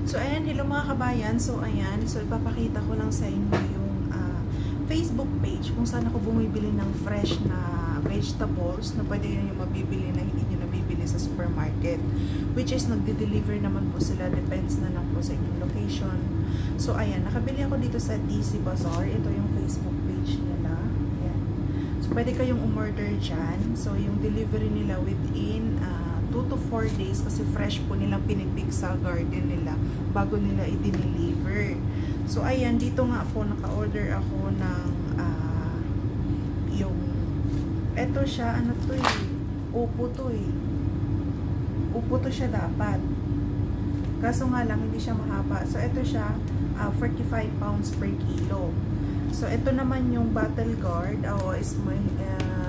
So, ayan, hello mga kabayan. So, ayan. So, ipapakita ko lang sa inyo yung Facebook page kung saan ako bumibili ng fresh na vegetables na pwede nyo mabibili na hindi nyo nabibili sa supermarket. Which is, nagde-deliver naman po sila. Depends na lang po sa inyong location. So, ayan. Nakabili ako dito sa TC Bazaar. Ito yung Facebook page nila. Ayan. So, pwede kayong umorder dyan. So, yung delivery nila within 2 to 4 days kasi fresh po nilang pinipig sa garden nila bago nila i-deliver. So, ayan, dito nga po naka-order ako ng yung eto siya, ano to eh, upo to eh. Upo to siya dapat. Kaso nga lang, hindi siya mahaba. So, eto siya, 45 pounds per kilo. So, ito naman yung battle guard, is may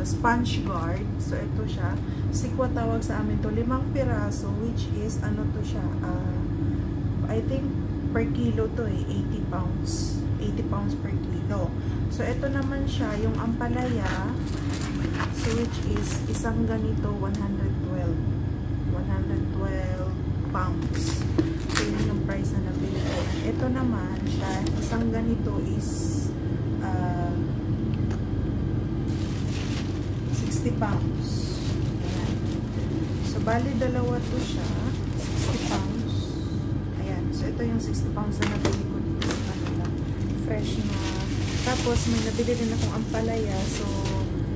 sponge guard. So, ito siya. Sikwa tawag sa amin to. 5 piraso, which is, ano to siya, I think, per kilo to eh, 80 pounds. 80 pounds per kilo. So, ito naman siya, yung ampalaya, so which is, isang ganito, 112 pounds. So, yun yung price na nabili ko. Ito naman siya, isang ganito is, 60 pounds. Ayan. So, bali dalawa to siya. 60 pounds. Ayan. So, ito yung 60 pounds na nabili ko dito sa kanila. Fresh na. Tapos, may nabili din akong ampalaya. So,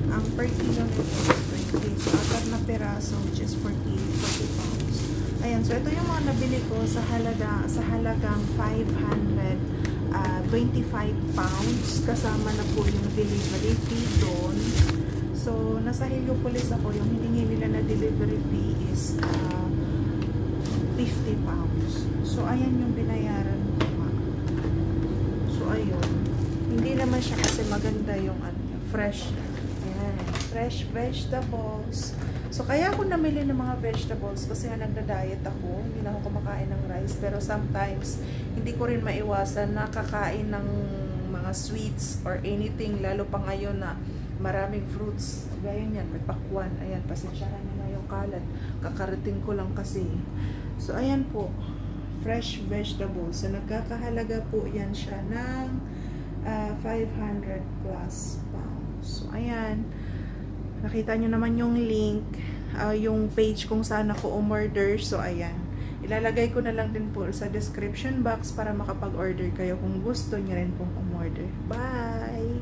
ang per kilo nito is 20. So, 4 na peraso, which is 40 pounds. Ayan. So, ito yung mga nabili ko sa halagang 525 pounds. Kasama na po yung delivery fee doon. So, nasa Heliopolis ako, yung hiningi nila na delivery fee is 50 pounds. So, ayan yung binayaran ko nga. So, ayun. Hindi naman siya kasi maganda yung fresh. Ayan. Fresh vegetables. So, kaya ako namili ng mga vegetables kasi nga nagda-diet ako. Hindi na ako kumakain ng rice. Pero sometimes, hindi ko rin maiwasan na kakain ng mga sweets or anything. Lalo pa ngayon na maraming fruits. Gaya yan, may pakwan. Ayan, pasensyahan nyo na yung kalat. Kakarating ko lang kasi. So, ayan po. Fresh vegetables. So, nagkakahalaga po yan siya ng 500 plus pounds. So, ayan. Nakita nyo naman yung link, yung page kung saan ako umorder. So, ayan. Ilalagay ko na lang din po sa description box para makapag-order kayo kung gusto nyo rin pong umorder. Bye!